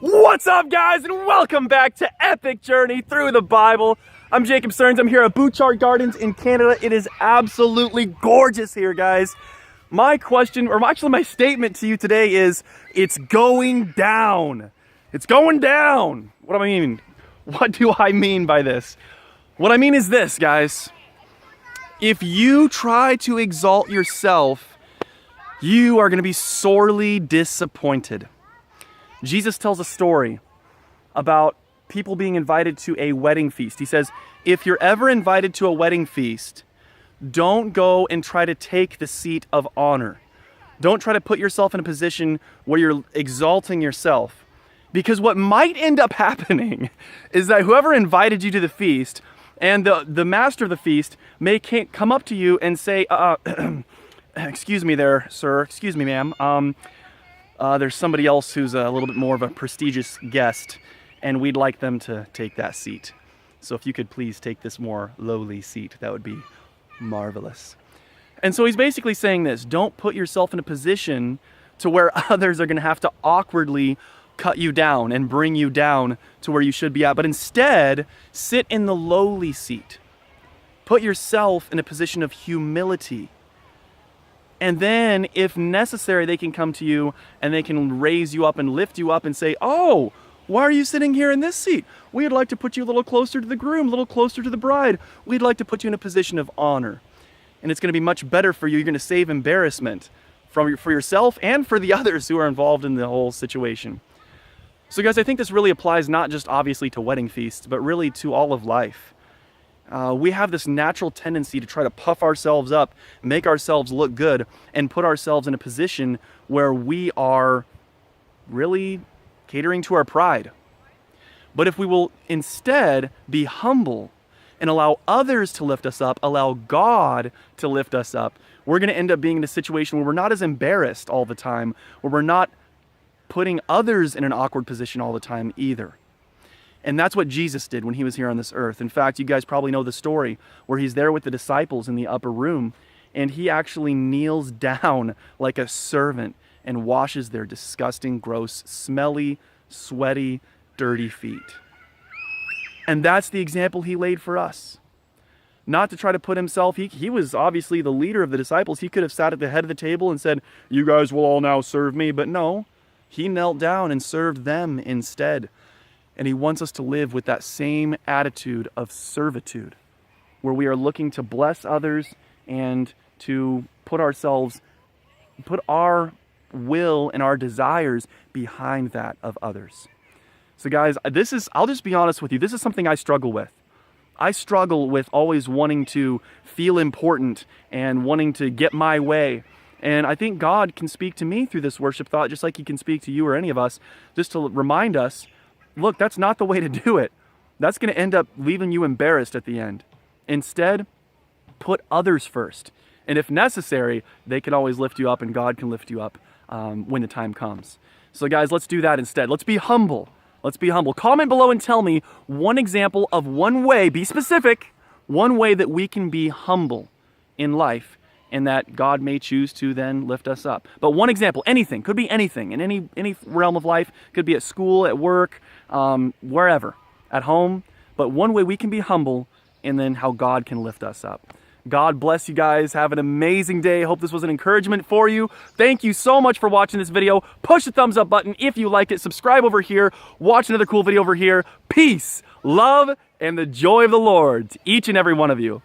What's up, guys, and welcome back to Epic Journey Through the Bible. I'm Jakob Serns. I'm here at Bouchard Gardens in Canada. It is absolutely gorgeous here, guys. My question, or actually my statement to you today is, it's going down. It's going down. What do I mean? What do I mean by this? What I mean is this, guys. If you try to exalt yourself, you are going to be sorely disappointed. Jesus tells a story about people being invited to a wedding feast. He says, if you're ever invited to a wedding feast, don't go and try to take the seat of honor. Don't try to put yourself in a position where you're exalting yourself. Because what might end up happening is that whoever invited you to the feast and the master of the feast may come up to you and say, excuse me there, sir, excuse me, ma'am, there's somebody else who's a little bit more of a prestigious guest, and we'd like them to take that seat. So if you could please take this more lowly seat, that would be marvelous. And so he's basically saying this: don't put yourself in a position to where others are going to have to awkwardly cut you down and bring you down to where you should be at, but instead sit in the lowly seat. Put yourself in a position of humility. And then, if necessary, they can come to you and they can raise you up and lift you up and say, oh, why are you sitting here in this seat? We'd like to put you a little closer to the groom, a little closer to the bride. We'd like to put you in a position of honor. And it's going to be much better for you. You're going to save embarrassment for yourself and for the others who are involved in the whole situation. So guys, I think this really applies not just obviously to wedding feasts, but really to all of life. We have this natural tendency to try to puff ourselves up, make ourselves look good, and put ourselves in a position where we are really catering to our pride. But if we will instead be humble and allow others to lift us up, allow God to lift us up, we're going to end up being in a situation where we're not as embarrassed all the time, where we're not putting others in an awkward position all the time either. And that's what Jesus did when he was here on this earth. In fact, you guys probably know the story where he's there with the disciples in the upper room, and he actually kneels down like a servant and washes their disgusting, gross, smelly, sweaty, dirty feet. And that's the example he laid for us. Not to try to put himself, he was obviously the leader of the disciples. He could have sat at the head of the table and said, you guys will all now serve me. But no, he knelt down and served them instead. And he wants us to live with that same attitude of servitude, where we are looking to bless others and to put our will and our desires behind that of others. So guys, I'll just be honest with you, this is something I struggle with. I struggle with always wanting to feel important and wanting to get my way. And I think God can speak to me through this worship thought, just like he can speak to you or any of us, just to remind us, look, that's not the way to do it. That's going to end up leaving you embarrassed at the end. Instead, put others first. And if necessary, they can always lift you up and God can lift you up when the time comes. So guys, let's do that instead. Let's be humble. Let's be humble. Comment below and tell me one example of one way, be specific, one way that we can be humble in life and that God may choose to then lift us up. But one example, anything, could be anything, in any realm of life, could be at school, at work, wherever, at home. But one way we can be humble and then how God can lift us up. God bless you guys. Have an amazing day. Hope this was an encouragement for you. Thank you so much for watching this video. Push the thumbs up button if you liked it. Subscribe over here. Watch another cool video over here. Peace, love, and the joy of the Lord to each and every one of you.